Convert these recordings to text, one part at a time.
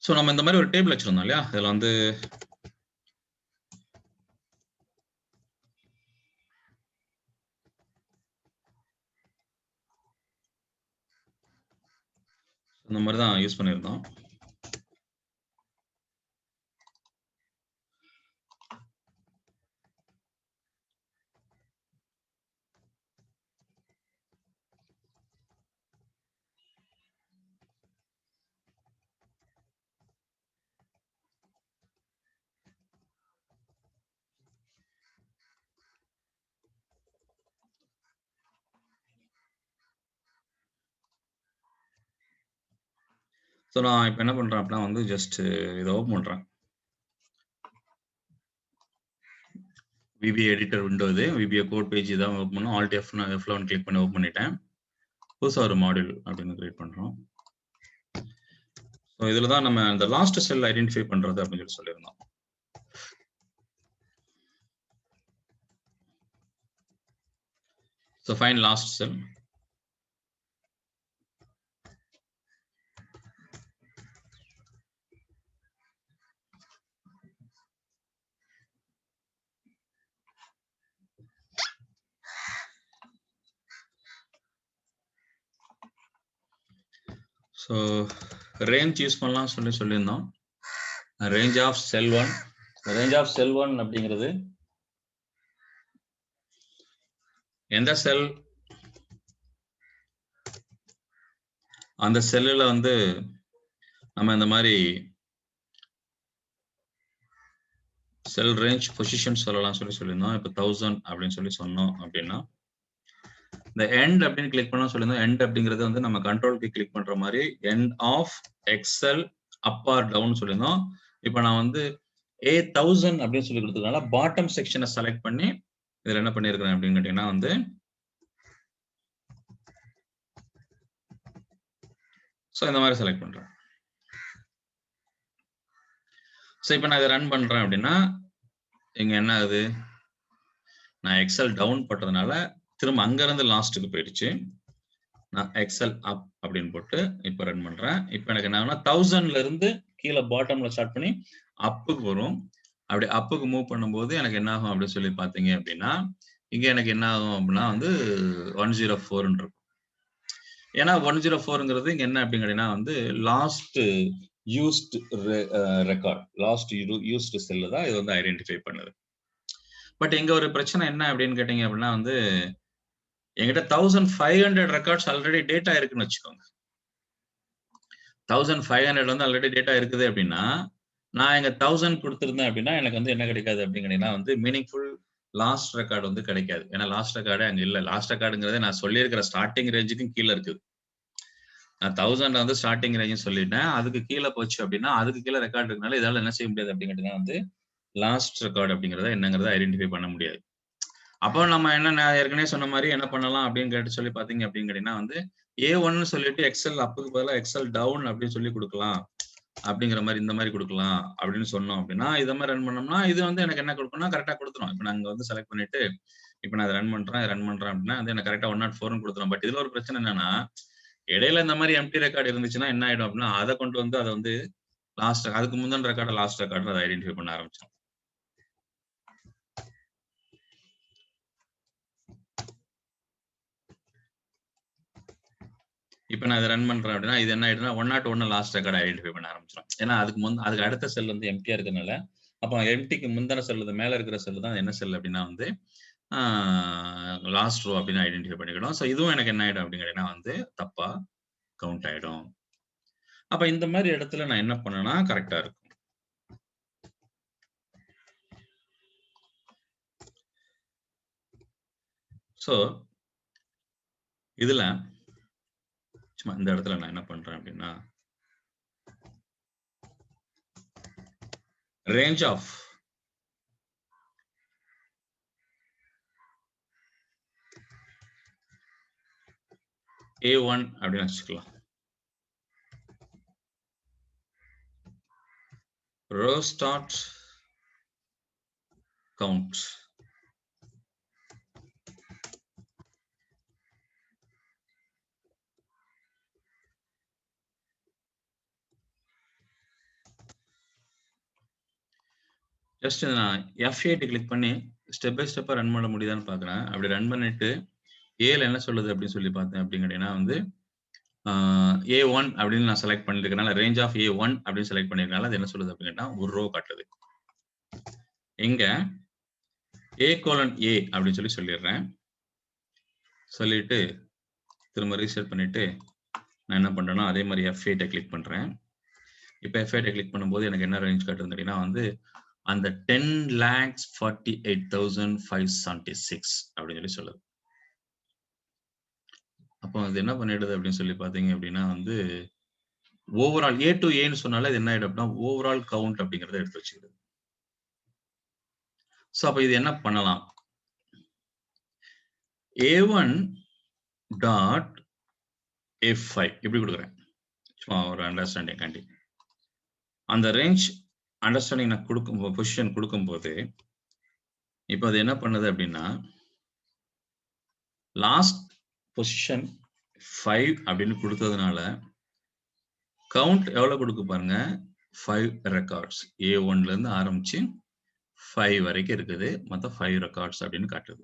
So நம்ம இந்த மாதிரி ஒரு டேபிள் வச்சிருந்தோம் இல்லையா, இதுல வந்து இந்த மாதிரி தான் யூஸ் பண்ணியிருந்தோம். ஸோ நான் இப்போ என்ன பண்றேன் அப்படின்னா வந்து ஜஸ்ட் இதை ஓப்பன் பண்றேன். VBA எடிட்டர் விண்டோ இது, VBA கோட் பேஜ் இதான் ஓப்பன் பண்ணும். ஆல்ட் F11 கிளிக் பண்ணி ஓப்பன் பண்ணிட்டேன். புதுசாக ஒரு மாடியூல் அப்படின்னு கிரியேட் பண்றோம். ஸோ இதில் தான் நம்ம இந்த லாஸ்ட் செல் ஐடென்டிஃபை பண்றது அப்படின்னு சொல்லி சொல்லியிருந்தோம். So find last cell. So range use பண்ணலாம் சொல்லியிருந்தோம். Range of cell 1. Range of cell 1 அப்படிங்கிறது எந்த செல் அந்த செல்லில் வந்து நம்ம இந்த மாதிரி செல் ரேஞ்ச் பொசிஷன் சொல்லலாம் சொல்லியிருந்தோம். இப்போ 1000 அப்படின்னு சொல்லி சொன்னோம் அப்படின்னா இந்த எண்ட் அப்படின்னு கிளிக் பண்ண சொல்லியிருந்தோம். எண்ட் அப்படிங்கிறது வந்து நம்ம கண்ட்ரோலுக்கு கிளிக் பண்ற மாதிரி end of Excel up or down சொல்லியிருந்தோம். இப்போ நான் வந்து A1000 அப்படின்னு சொல்லி கொடுத்ததுனால பாட்டம் செக்ஷனை செலக்ட் பண்ணி இதில் என்ன பண்ணியிருக்கிறேன் அப்படின்னு கேட்டீங்கன்னா வந்து ஸோ இந்த மாதிரி செலக்ட் பண்றேன். ஸோ இப்போ நான் இதை ரன் பண்றேன் அப்படின்னா இங்க என்ன ஆகுது, நான் எக்ஸல் டவுன் போட்டதுனால திரும்ப அங்கிருந்து லாஸ்ட்டுக்கு போயிடுச்சு. நான் எக்ஸல் அப் அப்படின்னு போட்டு இப்போ ரன் பண்றேன். இப்போ எனக்கு என்ன ஆகுனா 1000ல இருந்து கீழே பாட்டம்ல ஸ்டார்ட் பண்ணி அப்புக்கு வரும். அப்படி அப்புக்கு மூவ் பண்ணும்போது எனக்கு என்ன ஆகும் அப்படின்னு சொல்லி பார்த்தீங்க அப்படின்னா இங்க எனக்கு என்ன ஆகும் அப்படின்னா வந்து 104 இருக்கும். ஏன்னா 104ங்கிறது இங்க என்ன அப்படின்னு கேட்டீங்கன்னா வந்து last used record, last used cell தான் இது வந்து ஐடென்டிஃபை பண்ணுது. பட் இங்க ஒரு பிரச்சனை என்ன அப்படின்னு கேட்டீங்க அப்படின்னா வந்து என்கிட்ட 1500 ரெக்கார்ட்ஸ் ஆல்ரெடி டேட்டா இருக்குன்னு வச்சுக்கோங்க. 1500 வந்து ஆல்ரெடி டேட்டா இருக்குது அப்படின்னா நான் எங்க 1000 கொடுத்துருந்தேன் அப்படின்னா எனக்கு வந்து என்ன கிடைக்காது அப்படிங்கன்னா வந்து மீனிங்ஃபுல் லாஸ்ட் ரெக்கார்டு வந்து கிடைக்காது. ஏன்னா லாஸ்ட் ரெக்கார்டு அங்க இல்ல. லாஸ்ட் ரெக்கார்டுங்கிறது நான் சொல்லியிருக்கிற ஸ்டார்டிங் ரேஞ்சுக்கும் கீழே இருக்குது. நான் 1000 வந்து ஸ்டார்டிங் ரேஞ்ச் சொல்லிட்டேன். அதுக்கு கீழே போச்சு அப்படின்னா அதுக்கு கீழே ரெக்கார்டு இருக்கனால இதால என்ன செய்ய முடியாது அப்படிங்கிறதுனா வந்து லாஸ்ட் ரெக்கார்டு அப்படிங்கறத என்னங்கிறத ஐடென்டிஃபை பண்ண முடியாது. அப்போ நம்ம என்ன ஏற்கனவே சொன்ன மாதிரி என்ன பண்ணலாம் அப்படின்னு கேட்டு சொல்லி பாத்தீங்க அப்படின்னு கேட்டீங்கன்னா வந்து A1 சொல்லிட்டு எக்ஸல் அப்புக்கு பதிலாக எக்ஸல் டவுன் அப்படின்னு சொல்லி கொடுக்கலாம் அப்படிங்கிற மாதிரி இந்த மாதிரி கொடுக்கலாம் அப்படின்னு சொன்னோம் அப்படின்னா இதை மாதிரி ரன் பண்ணோம்னா இது வந்து எனக்கு என்ன கொடுக்கணும்னா கரெக்டா கொடுத்துரும். இப்போ நாங்க வந்து செலக்ட் பண்ணிட்டு இப்போ நான் ரன் பண்றேன் அப்படின்னா வந்து எனக்கு கரெக்டா 104 கொடுத்துரும். பட் இதுல ஒரு பிரச்சனை என்னன்னா இடையில இந்த மாதிரி எம்டி ரெக்கார்டு இருந்துச்சுன்னா என்ன ஆயிடும் அப்படின்னா அதை கொண்டு வந்து அதை வந்து லாஸ்ட் அதுக்கு முந்தின ரெக்கார்டு லாஸ்ட் ரெக்கார்டு அதை ஐடென்டிஃபை பண்ண ஆரம்பிச்சோம். இப்போ நான் இதை ரன் பண்றேன் அப்படின்னா இது என்ன ஆயிடுனா 101 லாஸ்ட் ரெக்கார்டு ஐடென்டிஃபை பண்ண ஆரம்பிச்சிடும். ஏன்னா அதுக்கு அடுத்த செல் வந்து எம்டியா இருக்கிறதுனால அப்போ எம்டிக்கு முந்தின செல் மேல இருக்கிற செல் தான் என்ன செல் அப்படின்னா வந்து லாஸ்ட் ரோ அப்படின்னு ஐடென்டிஃபை பண்ணிக்கிடும். ஸோ இதுவும் எனக்கு என்ன ஆயிடும் அப்படிங்கன்னா வந்து தப்பா கவுண்ட் ஆயிடும். அப்ப இந்த மாதிரி இடத்துல நான் என்ன பண்ணேன்னா கரெக்டா இருக்கும். ஸோ இதுல சும்மா இந்த இடத்துல நான் என்ன பண்றேன் அப்படின்னா ரேஞ்ச் ஆஃப் A1 அப்படின்னு வச்சுக்கலாம். row start count. ஜஸ்ட் நான் F8 கிளிக் பண்ணி ஸ்டெப் பை ஸ்டெப்பா ரன் பண்ண முடியுதான்னு பார்க்குறேன். அப்படி ரன் பண்ணிட்டு ஏல என்ன சொல்லுது அப்படின்னு சொல்லி பார்த்தேன் அப்படின்னு கேட்டீங்கன்னா வந்து A1 அப்படின்னு நான் செலக்ட் பண்ணிருக்கனால ரேஞ்ச் ஆஃப் A1 அப்படின்னு செலக்ட் பண்ணிருக்கனால அது என்ன சொல்லுது அப்படின்னு கேட்டா ஒரு ரோ காட்டுது. இங்க A:A அப்படின்னு சொல்லிடுறேன். சொல்லிட்டு திரும்ப ரீசெட் பண்ணிட்டு நான் என்ன பண்றேன்னா அதே மாதிரி F8 கிளிக் பண்றேன். இப்போ F8 கிளிக் பண்ணும்போது எனக்கு என்ன ரேஞ்ச் காட்டுதுன்னு கேட்டீங்கன்னா வந்து அந்த 10,48,576 அப்படின்னு சொல்லுது. அப்போ அது என்ன பண்ணிடுது அப்படின்னு சொல்லி பார்த்தீங்க அப்படின்னா வந்து ஓவரால் A to Aன்னு சொன்னாலே அது என்ன ஆயிடும் அப்படின்னா ஓவரால் கவுண்ட் அப்படிங்கிறத எடுத்து வச்சுக்கிது. ஸோ அப்போ இது என்ன பண்ணலாம்? A1 டாட் F5 இப்படி கொடுக்குறேன். சும்மா ஒரு அண்டர்ஸ்டாண்டிங் காண்டி. அந்த ரேஞ்ச் அண்டர்ஸ்டாண்டிங் நான் கொடுக்கும் பொசிஷன் கொடுக்கும்போது இப்போ அது என்ன பண்ணுது அப்படின்னா லாஸ்ட் பொசிஷன் 5 அப்படின்னு கொடுத்ததுனால கவுண்ட் எவ்வளவு கொடுக்கு பாருங்க 5 ரெக்கார்ட்ஸ் A1ல இருந்து ஆரம்பிச்சு 5 வரைக்கும் இருக்குது. மொத்தம் 5 ரெக்கார்ட்ஸ் அப்படின்னு காட்டுது.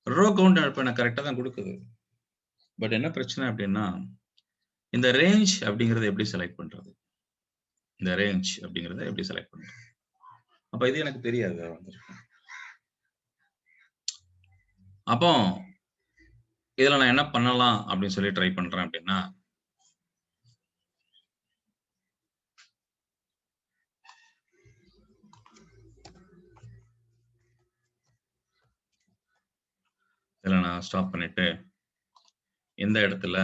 ரோ கவுண்ட் இப்ப நான் கரெக்டா தான் கொடுக்குது. பட் என்ன பிரச்சனை அப்படின்னா இந்த ரேஞ்ச் அப்படிங்கறத எப்படி செலக்ட் பண்றது? இந்த ரேஞ்ச் அப்படிங்கறத எப்படி செலக்ட் பண்றது? அப்ப இது எனக்கு தெரியாது. அப்போ இதுல நான் என்ன பண்ணலாம் அப்படின்னு சொல்லி ட்ரை பண்றேன் அப்படின்னா இதுல நான் ஸ்டாப் பண்ணிட்டு இந்த இடத்துல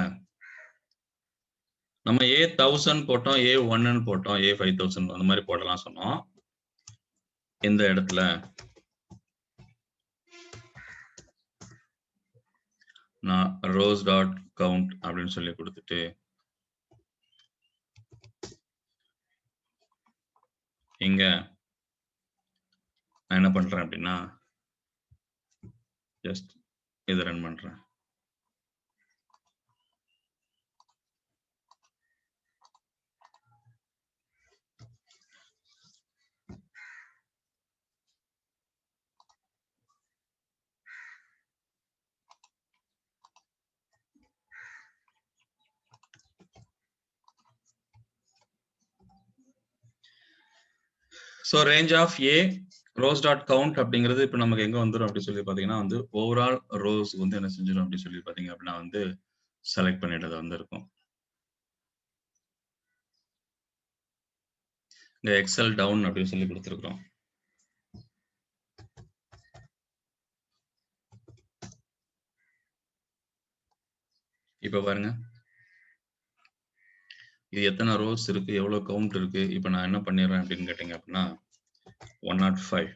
நம்ம A1000 போட்டோம், A1 போட்டோம், A5000 அந்த மாதிரி போடலாம் சொன்னோம். இந்த இடத்துல நான் rows டாட் கவுண்ட் அப்படின்னு சொல்லி கொடுத்துட்டு இங்க நான் என்ன பண்றேன் அப்படின்னா ஜஸ்ட் இதை ரன் பண்றேன். So range of A rows dot count அப்படிங்கிறது இப்போ நமக்கு எங்க வந்துடும் அப்படின்னு சொல்லி பார்த்தீங்கன்னா வந்து ஓவரால் ரோஸ் வந்து என்ன செஞ்சிடும் அப்படின்னு சொல்லி பார்த்தீங்க அப்படின்னா வந்து செலக்ட் பண்ணிட்டது வந்து இருக்கும். இந்த எக்ஸல் டவுன் அப்படின்னு சொல்லி கொடுத்துருக்கோம். இப்போ பாருங்க இது எத்தனை ரோஸ் இருக்கு, எவ்வளவு கவுண்ட் இருக்கு. இப்போ நான் என்ன பண்ணிடுறேன் அப்படின்னு கேட்டீங்க அப்படின்னா 105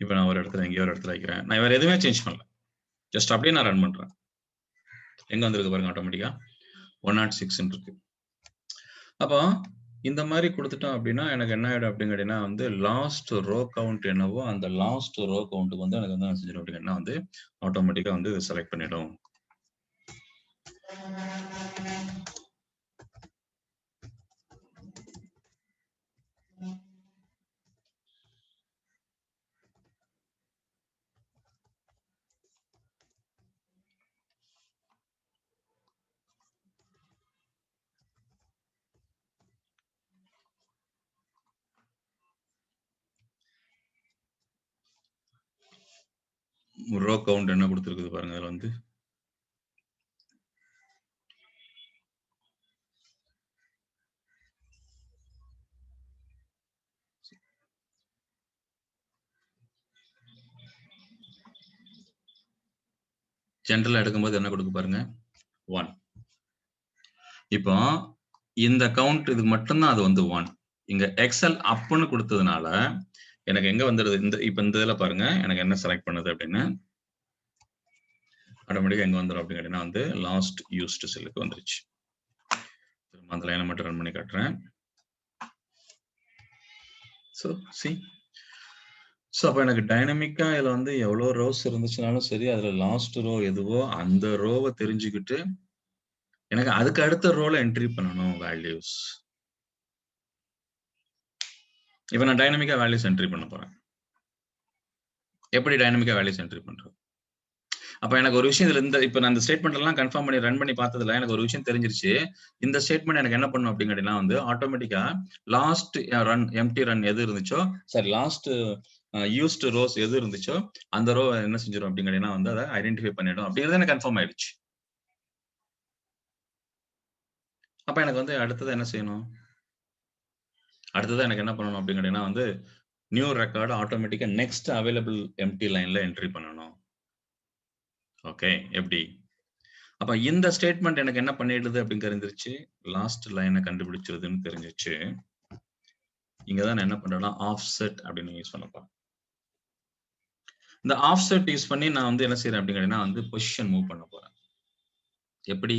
இப்போ நான் ஒரு இடத்துல எங்கேயோ ஒரு இடத்துல வைக்கிறேன். நான் வேற எதுவுமே சேஞ்ச் பண்ணல. ஜஸ்ட் அப்படியே நான் ரன் பண்றேன். எங்க வந்திருக்கு பாருங்க ஆட்டோமேட்டிக்கா 106 இருக்கு. அப்போ இந்த மாதிரி கொடுத்துட்டோம் அப்படின்னா எனக்கு என்ன ஆயிடும் அப்படின்னு கேட்டீங்கன்னா வந்து லாஸ்ட் ரோ கவுண்ட் என்னவோ அந்த லாஸ்ட் ரோ கவுண்ட்டுக்கு வந்து எனக்கு வந்து செஞ்சிடும் அப்படின்னா வந்து ஆட்டோமேட்டிக்கா வந்து செலக்ட் பண்ணிடும். ரோ கவுண்ட் என்ன கொடுத்துருக்குது பாருங்க அதுல வந்து ஜென்ரலா எடுக்கும்போது என்ன கொடுக்கு பாருங்க 1. இப்போ இந்த கவுண்ட் இதுக்கு மட்டும்தான் அது வந்து 1. இங்க எக்ஸல் அப்னு கொடுத்ததுனால எனக்கு எங்க வந்துருது, இப்ப இந்த இதுல பாருங்க எனக்கு என்ன செலக்ட் பண்ணுது அப்படின்னு ஆட்டோமேட்டிக்கா எங்க வந்துரும் அப்படின்னு கேட்டீங்கன்னா வந்து லாஸ்ட் யூஸ்டு செல்லுக்கு வந்துருச்சு. அந்த லைனை மட்டும் ரன் பண்ணி காட்டுறேன். ஸோ அப்ப எனக்கு டைனமிக்கா இதுல வந்து எவ்வளவு ரோஸ் இருந்துச்சுனாலும் சரி, அதுல லாஸ்ட் ரோ எதுவோ அந்த ரோவை தெரிஞ்சுக்கிட்டு எனக்கு அதுக்கு அடுத்த ரோல என்ட்ரி பண்ணணும் வேல்யூஸ். இப்ப நான் டைனமிக்கா வேல்யூஸ் என்ட்ரி பண்ண போறேன். எப்படி டைனமிக்கா வேல்யூஸ் என்ட்ரி பண்றது? அப்ப எனக்கு ஒரு விஷயம் இதுல இப்ப நான் இந்த ஸ்டேட்மெண்ட் எல்லாம் கன்ஃபார்ம் பண்ணி ரன் பண்ணி பார்த்ததுல எனக்கு ஒரு விஷயம் தெரிஞ்சிருச்சு. இந்த ஸ்டேட்மெண்ட் எனக்கு என்ன பண்ணும் அப்படின்னு கேட்டீங்கன்னா வந்து ஆட்டோமேட்டிக்கா லாஸ்ட் ரன் எம்டி ரன் எது இருந்துச்சோ, சாரி லாஸ்ட் யூஸ்டு ரோஸ் எது இருந்துச்சோ அந்த ரோ என்ன செஞ்சிடும் அப்படின்னு கேட்டீங்கன்னா வந்து அதை ஐடென்டிஃபை பண்ணிடும் அப்படிங்கிறது எனக்கு கன்ஃபார்ம் ஆயிடுச்சு. அப்ப எனக்கு வந்து அடுத்தது என்ன செய்யணும்? அடுத்தது எனக்கு என்ன பண்ணணும் அப்படின்னு கேட்டீங்கன்னா வந்து நியூ ரெக்கார்டு ஆட்டோமேட்டிக்கா நெக்ஸ்ட் அவைலபிள் எம்டி லைன்ல என்ட்ரி பண்ணணும். ஓகே, எப்படி? அப்ப இந்த ஸ்டேட்மெண்ட் எனக்கு என்ன பண்ணிடுது அப்படின்னு தெரிஞ்சிருச்சு. லாஸ்ட் லைனை கண்டுபிடிச்சிருதுன்னு தெரிஞ்சிச்சு. இங்கதான் நான் என்ன பண்றேன்னா ஆஃப்செட் அப்படின்னு யூஸ் பண்ண போறேன். இந்த ஆஃப்செட் யூஸ் பண்ணி நான் வந்து என்ன செய்யறேன் அப்படின்னு கேட்டீங்கன்னா வந்து பொசிஷன் மூவ் பண்ண போறேன். எப்படி?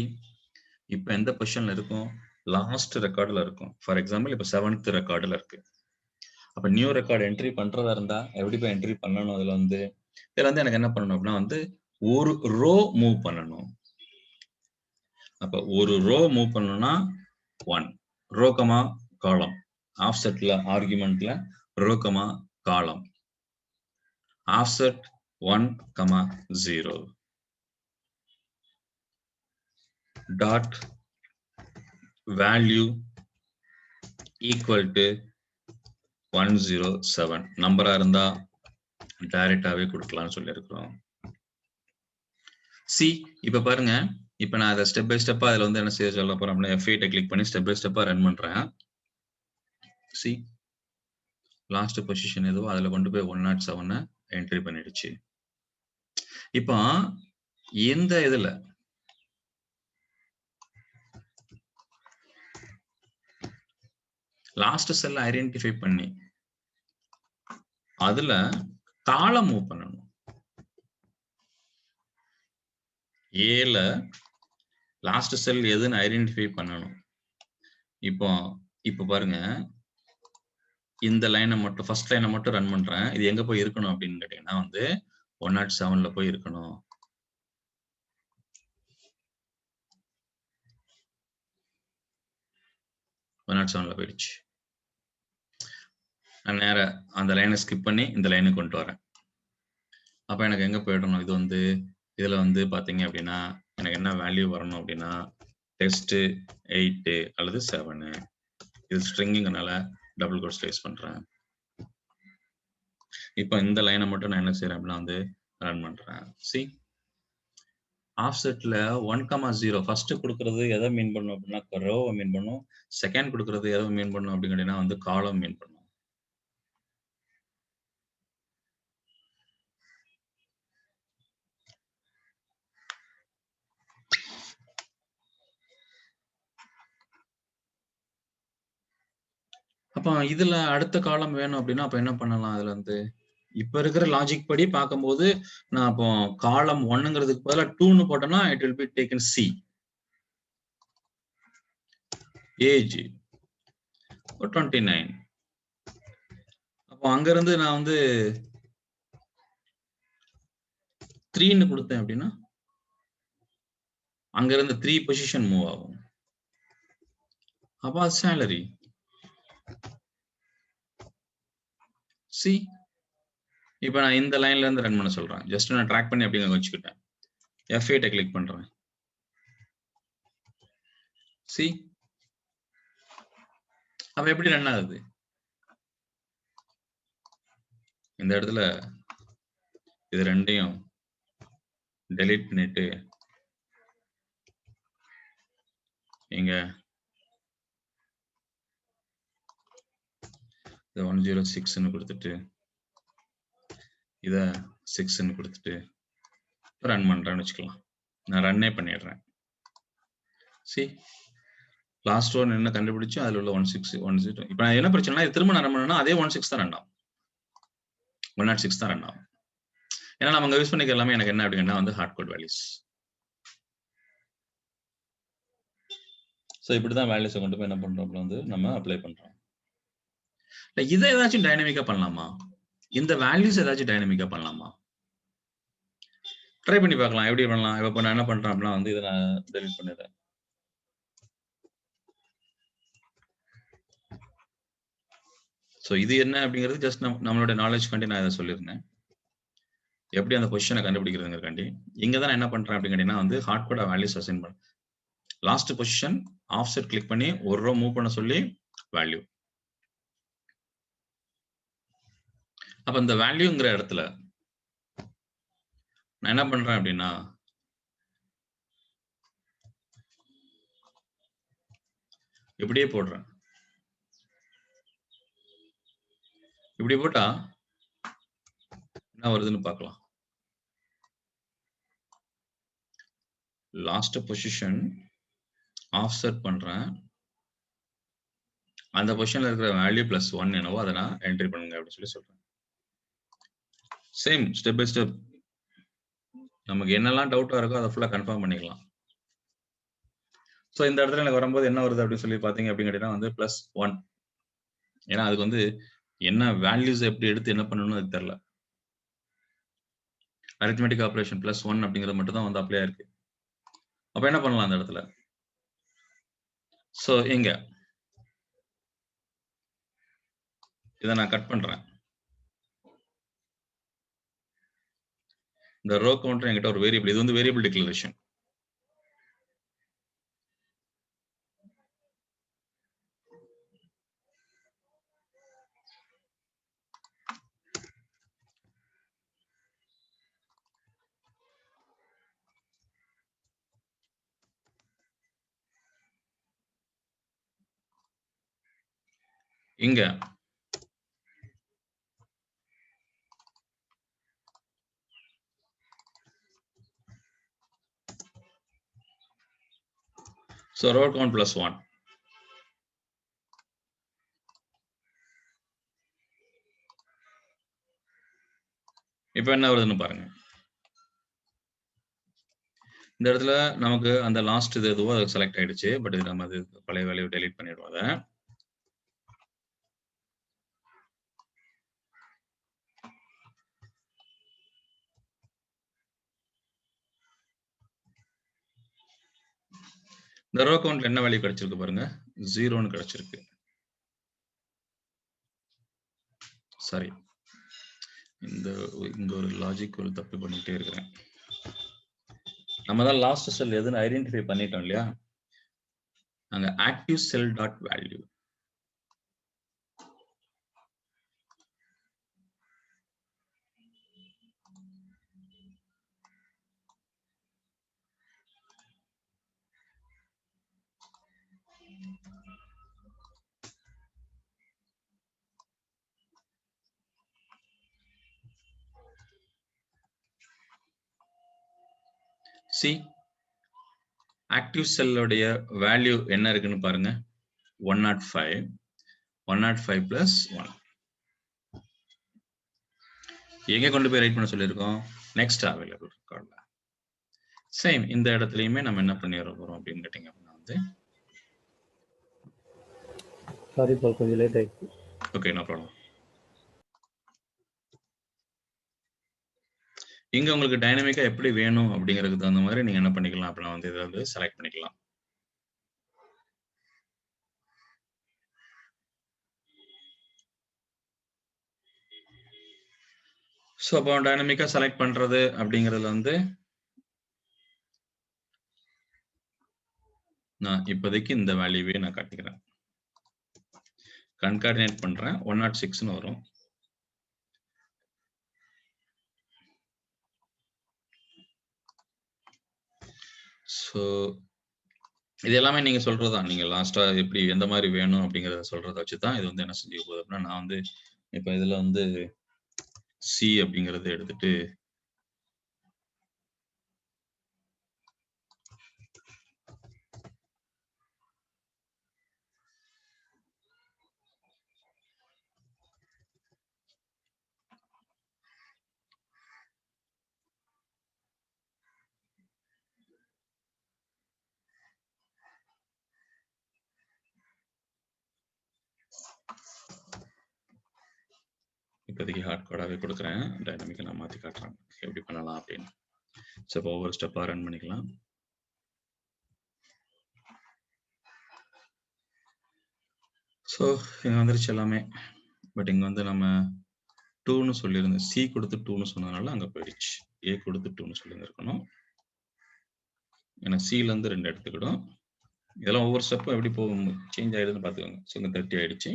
இப்ப எந்த பொசிஷன்ல இருக்கும்? லாஸ்ட் ரெக்கார்டுல இருக்கும். ஃபார் எக்ஸாம்பிள் இப்ப 7th ரெக்கார்டுல இருக்கு. அப்ப நியூ ரெக்கார்டு என்ட்ரி பண்றதா இருந்தா எப்படி போய் என்ட்ரி பண்ணணும்? இதுல வந்து எனக்கு என்ன பண்ணணும் அப்படின்னா வந்து ஒரு ரோ மூவ் பண்ணணும். அப்ப ஒரு ரோ மூவ் பண்ணணும்னா 1 ரோ கமா காலம். ஆஃப்செட்ல ஆர்குமெண்ட்ல ரோ கமா காலம். Offset 1, 0 dot value equal to 107 நம்பரா இருந்தா டைரக்டாவே கொடுக்கலாம்னு சொல்லியிருக்கிறோம். இப்ப பாருங்க, இப்ப நான் அதை ஸ்டெப் பை ஸ்டெப்பா அதுல வந்து என்ன செய்ய சொல்ல போறேன் அப்படின்னா F8 கிளிக் பண்ணி ஸ்டெப் பை ஸ்டெப்பா ரன் பண்றேன். லாஸ்ட் பொசிஷன் எதுவோ அதுல கொண்டு போய் 107 என்ட்ரி பண்ணிடுச்சு. இப்போ இந்த இதுல லாஸ்ட் செல்ல ஐடென்டிஃபை பண்ணி அதுல காலம் மூவ் பண்ணணும். ஏல லாஸ்ட் செல் எதுன்னு ஐடென்டிஃபை பண்ணணும். இப்போ பாருங்க, இந்த லைனை மட்டும் ஃபர்ஸ்ட் லைனை மட்டும் ரன் பண்றேன். இது எங்க போய் இருக்கணும் அப்படின்னு கேட்டீங்கன்னா வந்து 107ல போய் இருக்கணும். போயிடுச்சு. நான் நேர அந்த லைனை ஸ்கிப் பண்ணி இந்த லைனுக்கு கொண்டு வரேன். அப்ப எனக்கு எங்க போயிடணும்? இது வந்து இதுல வந்து பாத்தீங்க அப்படின்னா எனக்கு என்ன வேல்யூ வரணும் அப்படின்னா டெஸ்ட் 8 அல்லது 7. இது ஸ்ட்ரிங்னால டபுள் கோட்ஸ் யூஸ் பண்றேன். இப்போ இந்த லைனை மட்டும் நான் என்ன செய்யறேன் அப்படின்னா வந்து ரன் பண்றேன். ஆஃப்செட்ல 1, 0 ஃபர்ஸ்ட் கொடுக்கறது எதை மீன் பண்ணும் அப்படின்னா ரோவை மீன் பண்ணும். செகண்ட் கொடுக்கறது எதை மீன் பண்ணும் அப்படின்னு கேட்டீங்கன்னா வந்து காலம் மீன் பண்ணும். அப்ப இதுல அடுத்த காலம் வேணும் அப்படின்னா அப்ப என்ன பண்ணலாம்? அதுல வந்து இப்ப இருக்கிற லாஜிக் படி பார்க்கும்போது நான் அப்போ காலம் 1ங்கிறதுக்கு பதிலா 2ன்னு போட்டேன்னா it will be taken C. Age 29. அப்போ அங்க இருந்து நான் வந்து 3ன்னு கொடுத்தேன் அப்படின்னா அங்க இருந்து 3 பொசிஷன் மூவ் ஆகும். அப்ப சேலரி இப்ப நான் இந்த லைன்ல இருந்து ரன் பண்ண சொல்றேன். ஜஸ்ட் நான் ட்ராக் பண்ணி அப்படிங்க வச்சுக்கிட்டேன். F8 கிளிக் பண்றேன். அப்ப எப்படி ரன் ஆகுது? இந்த இடத்துல இது ரெண்டையும் டெலீட் பண்ணிட்டு இங்க 106ன்னு கொடுத்துட்டு இத 6ன்னு கொடுத்துட்டு ரன் பண்றேன்னு வச்சுக்கலாம். நான் ரன்னே பண்ணிடுறேன். லாஸ்ட் ஒன் என்ன கண்டுபிடிச்சு அதுல உள்ள 16 இப்போ நான் என்ன பிரச்சனைனா இது திரும்ப நான் என்ன பண்ணேன்னா அதே 16 தான் ரன் ஆகும். 106 தான் ரன் ஆகும். ஏன்னா நம்ம யூஸ் பண்ணிக்க எல்லாமே எனக்கு என்ன அப்படின்னா வந்து ஹார்ட் கோட் வேல்யூஸ். ஸோ இப்படிதான் வேல்யூஸை கொண்டு போய் என்ன பண்றோம் அப்படின்னா வந்து நம்ம அப்ளை பண்றோம். இதை ஏதாச்சும் டைனமிக்கா பண்ணலாமா? இந்த வேல்யூஸ் ஏதாச்சும் டைனமிக்கா பண்ணலாமா? ட்ரை பண்ணி பார்க்கலாம். எப்படி பண்ணலாம்? இப்போ நான் என்ன பண்றேன் அப்படின்னா வந்து இதை நான் டெலிட் பண்ணிடுறேன். ஸோ இது என்ன அப்படிங்கிறது ஜஸ்ட் நம்மளோட நாலேஜ் காண்டி நான் இதை சொல்லியிருந்தேன். எப்படி அந்த பொசிஷனை கண்டுபிடிக்கிறதுங்கிறக்காண்டி இங்க தான் நான் என்ன பண்றேன் அப்படின்னு கேட்டீங்கன்னா வந்து ஹார்ட் கோட் வேல்யூஸ் அசைன் பண்ண லாஸ்ட் பொசிஷன் ஆஃப்செட் கிளிக் பண்ணி ஒரு ரோ மூவ் பண்ண சொல்லி வேல்யூ. அப்ப இந்த வேல்யூங்கிற இடத்துல நான் என்ன பண்றேன் அப்படின்னா இப்படியே போடுறேன். இப்படி போட்டா என்ன வருதுன்னு பார்க்கலாம். லாஸ்ட் பொசிஷன் ஆஃப்செட் பண்றேன். அந்த பொசிஷன்ல இருக்கிற வேல்யூ +1 என்னவோ அதை நான் என்ட்ரி பண்ணுங்க அப்படின்னு சொல்லி சொல்றேன். சேம் ஸ்டெப் பை ஸ்டெப் நமக்கு என்னெல்லாம் டவுட்டா இருக்கோ அதை ஃபுல்லா கன்ஃபார்ம் பண்ணிக்கலாம். ஸோ இந்த இடத்துல எனக்கு வரும்போது என்ன வருது அப்படின்னு சொல்லி பார்த்தீங்க அப்படின்னு கேட்டீங்கன்னா வந்து +1. ஏன்னா அதுக்கு வந்து என்ன வேல்யூஸ் எப்படி எடுத்து என்ன பண்ணணும்னு அது தெரியல. அரித்மெட்டிக் ஆபரேஷன் +1 அப்படிங்கிறது மட்டும் தான் வந்து அப்ளை இருக்கு. அப்ப என்ன பண்ணலாம் அந்த இடத்துல? ஸோ இங்க இதை நான் கட் பண்றேன். இந்த ரோ கவுண்டர் என்கிட்ட ஒரு வேரியபிள், இது வந்து வேரியபிள் டிக்ளரேஷன். இங்க so row count +1. இப்போ என்ன வருதுன்னு பாருங்க. இந்த இடத்துல நமக்கு அந்த லாஸ்ட் இது எதுவோ அது செலக்ட் ஆயிடுச்சு. பட் இது நம்ம அது பழைய வேல்யூ டெலீட் பண்ணிடுவோம் அதை. இந்த ரோ கவுண்ட்ல என்ன வேல்யூ கிடைச்சிருக்கு பாருங்க, 0ன்னு கிடைச்சிருக்கு. சாரி, இங்க ஒரு லாஜிக் ஒரு தப்பு பண்ணிட்டே இருக்கிறேன். நம்ம தான் லாஸ்ட் செல் எதுன்னு ஐடென்டிஃபை பண்ணிட்டோம் இல்லையா? அங்க active cell dot value. C active செல்லுடைய வேல்யூ என்ன இருக்குன்னு பாருங்க, 105. 105 + 1. எங்க கொண்டு போய் ரைட் பண்ண சொல்லியிருக்கோம்? Next available ரெக்கார்ட்ல. சேம் இந்த இடத்துலயுமே நம்ம என்ன பண்ணிட போறோம் அப்படின்னு கேட்டீங்க அப்படின்னா வந்து சாரி ஃபார் கொஞ்சம் லேட் ஆயிடுச்சு. Okay, no problem. இங்க உங்களுக்கு டைனமிக்கா எப்படி வேணும் அப்படிங்கிறதுக்கு தகுந்த மாதிரி நீங்க என்ன பண்ணிக்கலாம் அப்படின்னா வந்து இதை வந்து செலக்ட் பண்ணிக்கலாம். ஸோ அப்போ டைனமிக்கா செலக்ட் பண்றது அப்படிங்கிறதுல வந்து நான் இப்போதைக்கு இந்த வேல்யூவே நான் காட்டிக்கிறேன். கன்கார்டினேட் பண்றேன், 106ன்னு வரும். ஸோ இது எல்லாமே நீங்க சொல்றதுதான். நீங்க லாஸ்டா எப்படி எந்த மாதிரி வேணும் அப்படிங்கறத சொல்றத வச்சுதான் இது வந்து என்ன செஞ்சு போகுது அப்படின்னா நான் வந்து இப்ப இதுல வந்து சி அப்படிங்கறத எடுத்துட்டு இப்போதைக்கு ஹார்ட் கோடாவே கொடுக்குறேன். டைனமிக்கா நான் மாத்தி காட்டுறேன். எப்படி பண்ணலாம் அப்படின்னு. ஸோ இப்போ ஒவ்வொரு ஸ்டெப்பா ரன் பண்ணிக்கலாம். ஸோ இங்க வந்துருச்சு எல்லாமே. பட் இங்க வந்து நம்ம 2ன்னு சொல்லியிருந்தேன். சி கொடுத்து 2ன்னு சொன்னதுனால அங்க போயிடுச்சு. ஏ கொடுத்து 2ன்னு சொல்லியிருந்திருக்கணும். ஏன்னா சில இருந்து 2 எடுத்துக்கிடும். இதெல்லாம் ஒவ்வொரு ஸ்டெப்பும் எப்படி போகும் சேஞ்ச் ஆயிடுதுன்னு பார்த்துக்கோங்க. ஸோ இங்க 30 ஆயிடுச்சு.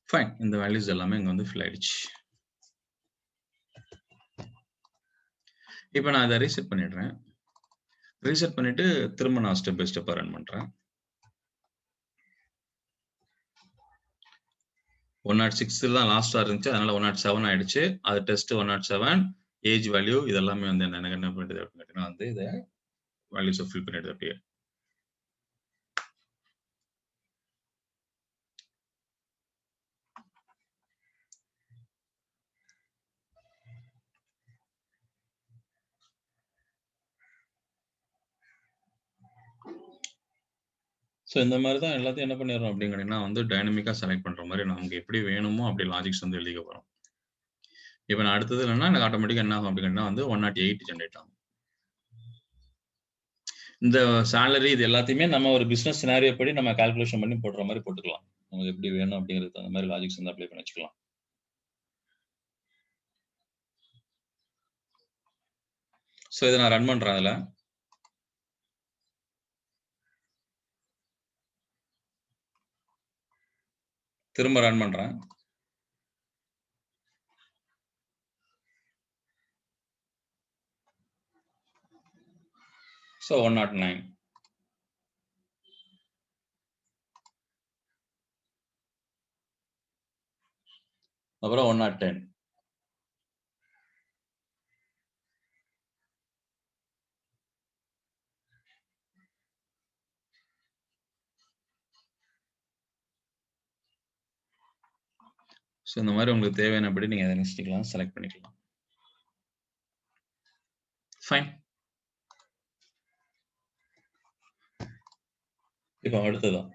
ஃபைன். இந்த வேல்யூஸ் எல்லாமே இங்க வந்து ஃபில் ஆயிடுச்சு. இப்போ நான் அதை ரீசெட் பண்ணிடுறேன். ரீசெட் பண்ணிட்டு திரும்ப நான் ஸ்டெப் பை ஸ்டெப்பா ரன் பண்றேன். 106 தான் லாஸ்டா இருந்துச்சு. அதனால 107 ஆயிடுச்சு. அது டெஸ்ட் 107 ஏஜ் வேல்யூ இதெல்லாமே வந்து எனக்கு என்ன பண்ணுது அப்படின்னு கேட்டீங்கன்னா வந்து இதை வேல்யூஸை ஃபில் பண்ணிடுது அப்படியே. ஸோ இந்த மாதிரி தான் எல்லாத்தையும் என்ன பண்ணிடுறோம் அப்படின்னு கேட்டீங்கன்னா வந்து டைனமிக்கா செலக்ட் பண்ற மாதிரி நமக்கு எப்படி வேணுமோ அப்படி லாஜிக்ஸ் வந்து எழுதிக்க போறோம். இப்போ நான் அடுத்தது என்னன்னா எனக்கு ஆட்டோமேட்டிக்கா என்ன ஆகும் அப்படின்னு வந்து 108 ஜென்ரேட் ஆகும். இந்த சேலரி இது எல்லாத்தையுமே நம்ம ஒரு பிசினஸ் சினாரியோ படி நம்ம கால்குலேஷன் பண்ணி போடுற மாதிரி போட்டுக்கலாம். நமக்கு எப்படி வேணும் அப்படிங்கிறது அந்த மாதிரி லாஜிக்ஸ் வந்து அப்ளை பண்ணி வச்சுக்கலாம். ஸோ இதை நான் ரன் பண்றேன் அதில். திரும்ப ரன் பண்றேன். ஸோ 109. அப்புறம் 110. ஸோ இந்த மாதிரி உங்களுக்கு தேவையானபடி நீங்க எதை நினைச்சிக்கலாம் செலக்ட் பண்ணிக்கலாம். ஃபைன். இப்போ அடுத்ததான்.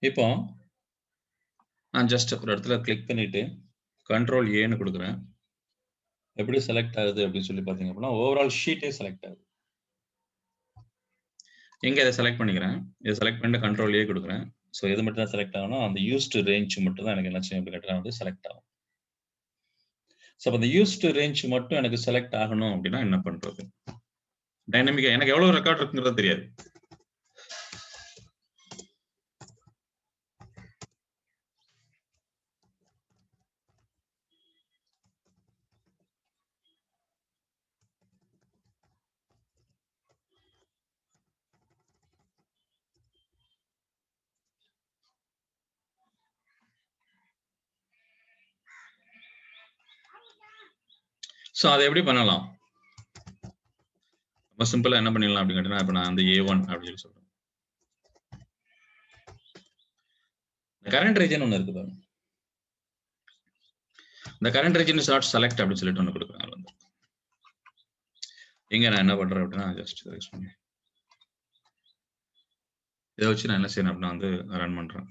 இப்போ நான் ஜஸ்ட் ஒரு இடத்துல கிளிக் பண்ணிட்டு கண்ட்ரோல் ஏன்னு கொடுக்குறேன். எப்படி செலக்ட் ஆகுது அப்படின்னு சொல்லி பார்த்தீங்க அப்படின்னா ஓவரால் ஷீட்டே செலக்ட் ஆகுது. இங்க இதை செலக்ட் பண்ணிக்கிறேன். இதை செலக்ட் பண்ணிட்டு கண்ட்ரோல் ஏ கொடுக்குறேன். ஸோ எது மட்டும் தான் செலக்ட் ஆகணும் அந்த யூஸ்டு ரேஞ்ச் மட்டும் தான் எனக்கு என்ன செய்யும் அப்படின்னு கேட்டால் வந்து செலக்ட் ஆகும். ஸோ அப்போ அந்த யூஸ்டு ரேஞ்ச் மட்டும் எனக்கு செலக்ட் ஆகணும் அப்படின்னா என்ன பண்றது? டைனமிக்கா எனக்கு எவ்வளவு ரெக்கார்ட் இருக்குங்கிறது தெரியாது. ஸோ அதை எப்படி பண்ணலாம்? ரொம்ப சிம்பிளா என்ன பண்ணிடலாம் அப்படின்னு கேட்டீங்கன்னா இப்போ நான் வந்து A1 அப்படின்னு சொல்லி சொல்றேன். கரண்ட் ரீஜன் ஒன்று இருக்கு பாருங்க. இந்த current region is not select அப்படின்னு சொல்லிட்டு ஒன்று கொடுக்குறாங்க. வந்து இங்க நான் என்ன பண்றேன் அப்படின்னா ஜஸ்ட் செலக்ட் பண்ணி இதை வச்சு நான் என்ன செய்யணும் அப்படின்னா வந்து ரன் பண்றேன்.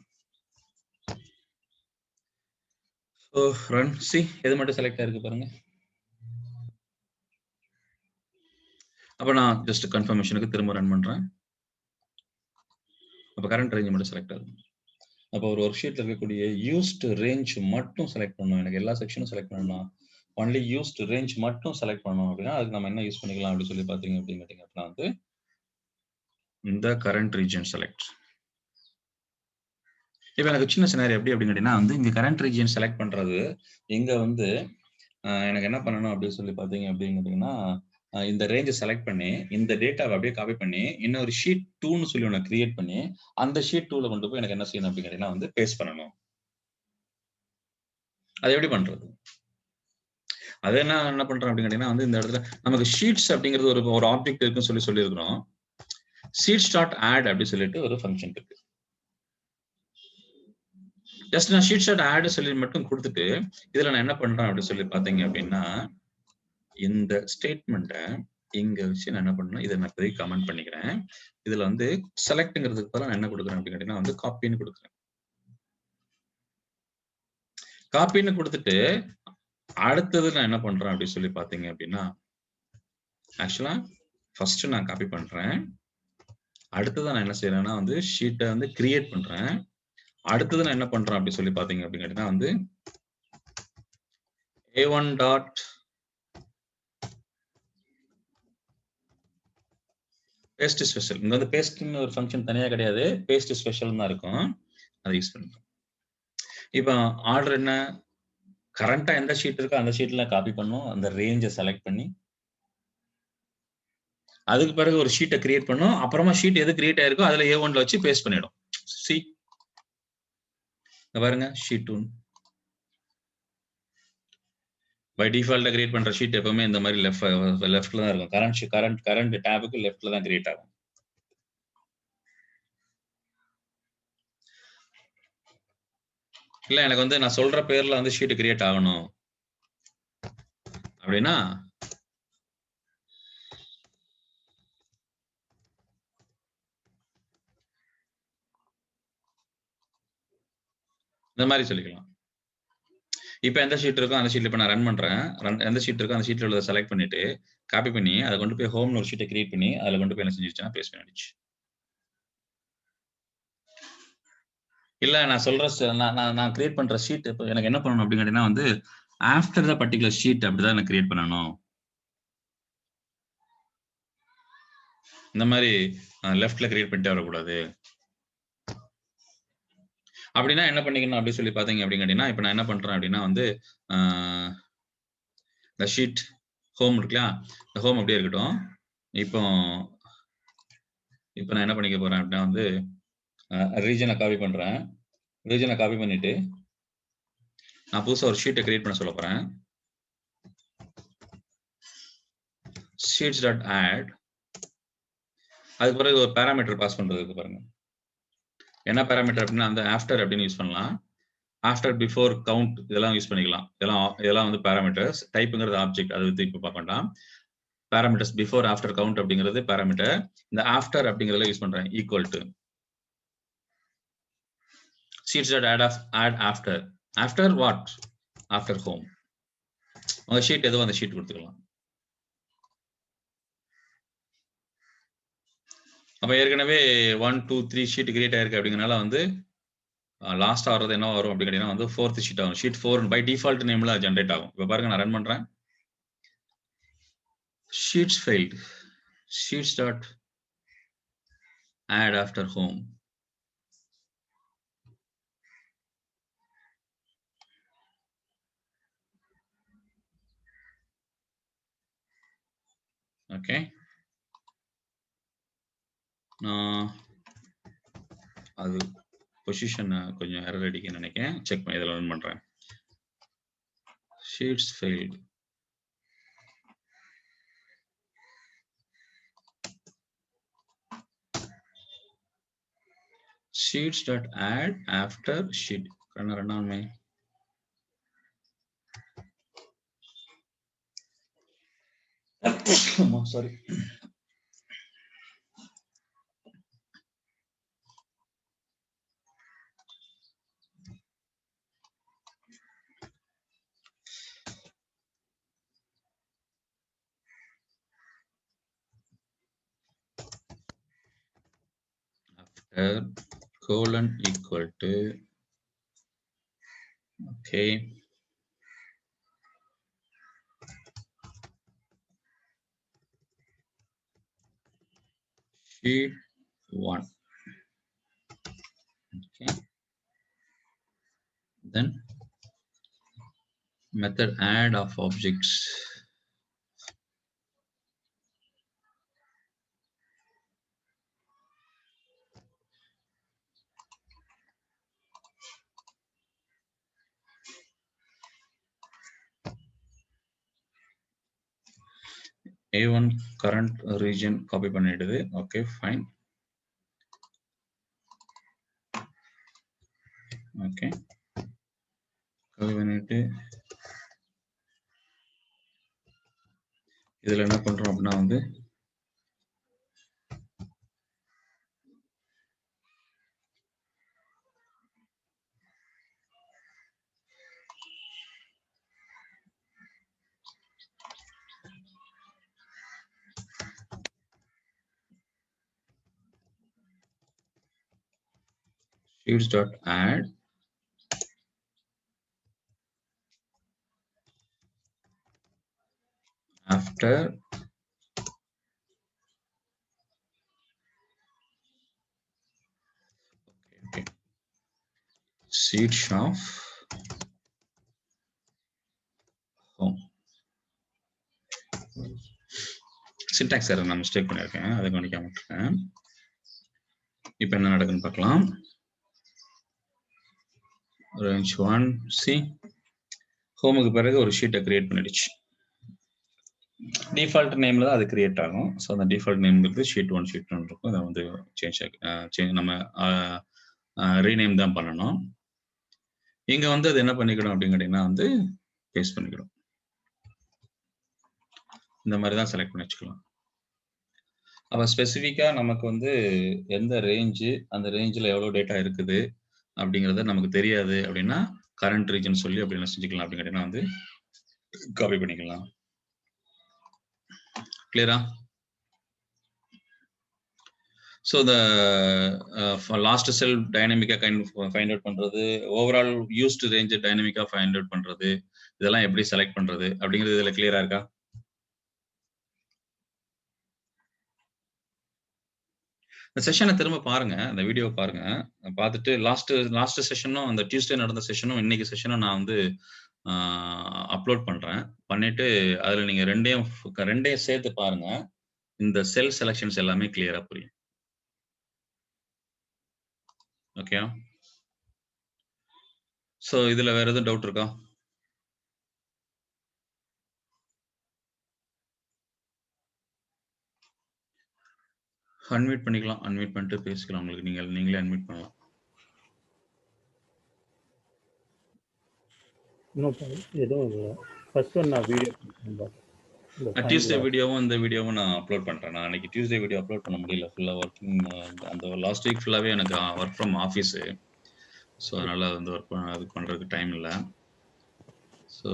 ஸோ ரன் சி எது மட்டும் செலக்ட் ஆயிருக்கு பாருங்க. அப்போ நான் ஜஸ்ட் கன்ஃபர்மேஷனுக்கு திரும்ப ரன் பண்றேன். அப்போ கரண்ட் ரேஞ்ச் மட்டும் செலக்ட் ஆகும். அப்போ ஒரு ஒர்க் ஷீட்ல இருக்கக்கூடிய யூஸ்டு ரேஞ்ச் மட்டும் செலக்ட் பண்ணணும். எனக்கு எல்லா செக்ஷனும் செலக்ட் பண்ணணும். ஒன்லி யூஸ்டு ரேஞ்ச் மட்டும் செலக்ட் பண்ணணும் அப்படின்னா அதுக்கு நம்ம என்ன யூஸ் பண்ணிக்கலாம் அப்படின்னு சொல்லி பார்த்தீங்க அப்படின்னு கேட்டீங்க அப்படின்னா வந்து இந்த கரண்ட் ரீஜன் செலக்ட். இப்போ எனக்கு சின்ன சினாரி எப்படி அப்படின்னு கேட்டீங்கன்னா வந்து இங்க கரண்ட் ரீஜன் செலக்ட் பண்றது இங்க வந்து எனக்கு என்ன பண்ணணும் அப்படின்னு சொல்லி பார்த்தீங்க அப்படின்னு கேட்டீங்கன்னா இந்த ரேஞ்சை செலக்ட் பண்ணி இந்த டேட்டாவை அப்படியே காப்பி பண்ணி இன்னொரு ஷீட் 2ன்னு சொல்லி ஒன்று கிரியேட் பண்ணி அந்த ஷீட் 2ல கொண்டு போய் எனக்கு என்ன செய்யணும் அப்படின்னு கேட்டீங்கன்னா வந்து பேஸ்ட் பண்ணணும். அது எப்படி பண்றது? அது என்ன பண்றோம் அப்படின்னு கேட்டீங்கன்னா வந்து இந்த இடத்துல நமக்கு ஷீட்ஸ் அப்படிங்கிறது ஒரு ஆப்ஜெக்ட் இருக்குன்னு சொல்லியிருக்கிறோம். ஷீட்ஸ் டாட் ஆட் அப்படின்னு சொல்லிட்டு ஒரு ஃபங்க்ஷன் இருக்கு. ஜஸ்ட் நான் ஷீட் டாட் ஆட் சொல்லி மட்டும் கொடுத்துட்டு இதுல நான் என்ன பண்றேன் அப்படின்னு சொல்லி பாத்தீங்க அப்படின்னா இந்த ஸ்டேட்மெண்ட்டை இங்க வச்சு நான் என்ன பண்றேன் இதை நான் போய் கமெண்ட் பண்ணிக்கிறேன். இதுல வந்து செலக்ட்ங்கிறதுக்கு பதிலா நான் என்ன கொடுக்குறேன் அப்படின்னு கேட்டீங்கன்னா வந்து காப்பின்னு கொடுக்குறேன். காப்பின்னு கொடுத்துட்டு அடுத்தது நான் என்ன பண்றேன் அப்படின்னு சொல்லி பாத்தீங்க அப்படின்னா, ஆக்சுவலா ஃபர்ஸ்ட் நான் காப்பி பண்றேன். அடுத்தது நான் என்ன செய்யறேன்னா வந்து ஷீட்டை வந்து கிரியேட் பண்றேன். அடுத்தது நான் என்ன பண்றேன் அப்படின்னு சொல்லி பாத்தீங்க அப்படின்னு கேட்டீங்கன்னா வந்து A1 டாட் பேஸ்ட் ஸ்பெஷல். இங்க வந்து பேஸ்ட்னு ஒரு ஃபங்க்ஷன் தனியா கிடையாது. பேஸ்ட் ஸ்பெஷல் தான் இருக்கும். அதை யூஸ் பண்ணிக்கலாம். இப்போ ஆர்டர் என்ன, கரண்டா எந்த ஷீட் இருக்கோ அந்த ஷீட்ல காப்பி பண்ணும். அந்த ரேஞ்சை செலக்ட் பண்ணி அதுக்கு பிறகு ஒரு ஷீட்டை கிரியேட் பண்ணும். அப்புறமா ஷீட் எது கிரியேட் ஆயிருக்கோ அதுல A1ல வச்சு பேஸ்ட் பண்ணிடும். சி பாருங்க ஷீட் 2 பை டிஃபால்ட்டா கிரியேட் பண்ற ஷீட் எப்பவுமே இந்த மாதிரி லெஃப்ட்ல தான் இருக்கும். கரண்ட் டேபுக்கு லெஃப்ட்ல தான் கிரியேட் ஆகும். இல்ல எனக்கு வந்து நான் சொல்ற பேர்ல வந்து ஷீட் கிரியேட் ஆகணும் அப்படின்னா இந்த மாதிரி சொல்லிக்கலாம். இப்போ எந்த ஷீட் இருக்கோ அந்த ஷீட்ல இப்போ நான் ரன் பண்றேன். எந்த ஷீட் இருக்கோ அந்த ஷீட்ல உள்ளதை செலக்ட் பண்ணிட்டு காப்பி பண்ணி அதை கொண்டு போய் ஹோம்னு ஒரு ஷீட்டை கிரியேட் பண்ணி அதுல கொண்டு போய் என்ன செஞ்சிருச்சுன்னா பேஸ்ட் பண்ணிடுச்சு. இல்ல நான் சொல்ற நான் கிரியேட் பண்ற ஷீட் இப்போ எனக்கு என்ன பண்ணணும் அப்படின்னு கேட்டீங்கன்னா வந்து ஆஃப்டர் த பர்டிகுலர் ஷீட் அப்படிதான் நான் கிரியேட் பண்ணணும். இந்த மாதிரி லெஃப்ட்ல கிரியேட் பண்ணிட்டே வரக்கூடாது. அப்படின்னா என்ன பண்ணிக்கணும் அப்படின்னு சொல்லி பாத்தீங்க அப்படின்னு கேட்டீங்கன்னா இப்போ நான் என்ன பண்றேன் அப்படின்னா வந்து இந்த ஷீட் ஹோம் இருக்குல்ல, இந்த ஹோம் அப்படியே இருக்கட்டும். இப்போ நான் என்ன பண்ணிக்க போறேன் அப்படின்னா வந்து ரீஜனை காப்பி பண்றேன். ரீஜனை காப்பி பண்ணிட்டு நான் புதுசா ஒரு ஷீட்டை கிரியேட் பண்ண சொல்ல போறேன். Sheets dot add. அதுக்கு பிறகு ஒரு பேராமீட்டர் பாஸ் பண்றதுக்கு பாருங்க. என்ன பேராமீட்டர் அப்படின்னா அந்த ஆஃப்டர் அப்படின்னு யூஸ் பண்ணலாம். ஆஃப்டர், பிஃபோர், கவுண்ட் இதெல்லாம் யூஸ் பண்ணிக்கலாம். இதெல்லாம் வந்து பேராமீட்டர்ஸ். டைப்புங்கிறது ஆப்ஜெக்ட், அது வந்து இப்போ பார்க்க வேண்டாம். பேராமீட்டர்ஸ் பிஃபோர், ஆஃப்டர், கவுண்ட் அப்படிங்கிறது பேராமீட்டர். இந்த ஆஃப்டர் அப்படிங்கிறதுல யூஸ் பண்றேன். Equal to sheets dot add after what, after home. உங்க ஷீட் எதுவும் அந்த ஷீட் கொடுத்துக்கலாம். அப்ப ஏற்கனவே 1 2 3 ஷீட் கிரியேட் ஆயிருக்கு அப்படிங்கறனால வந்து லாஸ்டா வர்றது என்ன வரும் அப்படி கேட்டீங்கன்னா வந்து 4th ஷீட் ஆகும். ஷீட் 4 பை டிஃபால்ட் நேம்ல ஜெனரேட் ஆகும். இப்போ பாருங்க நான் ரன் பண்றேன். Sheets failed. Sheets dot add after home. Okay, நான் அது பொசிஷன் கொஞ்சம் எரர் அடிக்க நினைக்கிறேன். செக் பண்ணி இதில் ரன் பண்றேன். Sheets failed. sheets dot add after sheet. run on me. Sorry. After colon equal to, okay, sheet 1. Okay, then method add of objects. A1 current region copy பண்ணிடுது. Okay, fine. Okay, copy பண்ணிட்டு இதுல என்ன பண்றோம் அப்படின்னா வந்து sheets.add after okay. Sheets of home. Syntax error நான் mistake பண்ணியிருக்கேன், அதை கவனிக்காம விட்டுருக்கேன். இப்போ என்ன நடக்குன்னு பார்க்கலாம். ரேஞ்ச் 1 சி ஹோமுக்கு பிறகு ஒரு ஷீட்டை கிரியேட் பண்ணிடுச்சு. டிஃபால்ட் நேம்ல தான் அது கிரியேட் ஆகும். ஸோ அந்த டிஃபால்ட் நேம் இருக்குது ஷீட் 1 ஷீட் 2 இருக்கும். அதை வந்து சேஞ்ச் நம்ம ரீநேம் தான் பண்ணணும். இங்க வந்து அது என்ன பண்ணிக்கணும் அப்படின்னு கேட்டீங்கன்னா வந்து பேஸ்ட் பண்ணிக்கணும். இந்த மாதிரி தான் செலக்ட் பண்ணி வச்சுக்கலாம். அப்போ ஸ்பெசிஃபிக்கா நமக்கு வந்து எந்த ரேஞ்சு, அந்த ரேஞ்சில் எவ்வளோ டேட்டா இருக்குது அப்படிங்கிறத நமக்கு தெரியாது அப்படின்னா கரண்ட் ரீஜன் சொல்லி அப்படி என்ன செஞ்சுக்கலாம் அப்படின்னு கேட்டீங்கன்னா வந்து காப்பி பண்ணிக்கலாம். கிளியரா? ஸோ the லாஸ்ட் செல் டைனமிக்கா ஃபைண்ட் அவுட் பண்றது, ஓவரால் யூஸ்டு ரேஞ்சை டைனமிக்கா ஃபைண்ட் அவுட் பண்றது, இதெல்லாம் எப்படி செலக்ட் பண்றது அப்படிங்கிறது இதுல கிளியரா இருக்கா? இந்த செஷனை திரும்ப பாருங்க, அந்த வீடியோ பாருங்க, பார்த்துட்டு லாஸ்ட் செஷனும் அந்த டியூஸ்டே நடந்த செஷனும் இன்னைக்கு செஷனும் நான் வந்து அப்லோட் பண்றேன். பண்ணிட்டு அதுல நீங்க ரெண்டையும் சேர்த்து பாருங்க. இந்த செல் செலக்ஷன்ஸ் எல்லாமே கிளியரா புரியும். ஓகே, ஸோ இதுல வேற எதுவும் டவுட் இருக்கா? அன்மியூட் பண்ணிக்கலாம், அன்மியூட் பண்ணிட்டு பேசிக்கலாம். உங்களுக்கு நீங்களே அன்மியூட் பண்ணலாம். எதுவும் இல்லை. ஃபர்ஸ்ட் ஒன் நான் வீடியோ டியூஸ்டே வீடியோவும் இந்த வீடியோவும் நான் அப்லோட் பண்றேன். நான் அன்னைக்கு டியூஸ்டே வீடியோ அப்லோட் பண்ண முடியல, ஃபுல்லா ஒர்க்கிங். அந்த லாஸ்ட் வீக் ஃபுல்லாவே எனக்கு ஒர்க் ஃப்ரம் ஆஃபீஸ். ஸோ அதனால வந்து அது பண்றதுக்கு டைம் இல்லை. ஸோ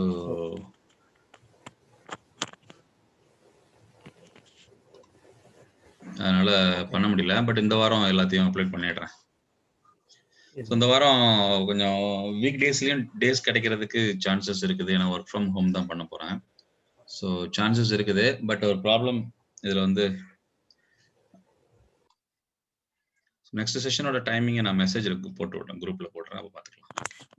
அதனால பண்ண முடியல. பட் இந்த வாரம் எல்லாத்தையும் அப்லோட் பண்ணிடுறேன். ஸோ இந்த வாரம் கொஞ்சம் வீக் டேஸ்லயும் டேஸ் கிடைக்கிறதுக்கு சான்சஸ் இருக்குது. ஏன்னா ஒர்க் ஃப்ரம் ஹோம் தான் பண்ண போறேன். ஸோ சான்சஸ் இருக்குது. பட் ஒரு ப்ராப்ளம் இதுல வந்து நெக்ஸ்ட் செஷனோட டைமிங்கை நான் மெசேஜ் போட்டு விட்டேன், குரூப்ல போடுறேன், அப்போ பார்த்துக்கலாம்.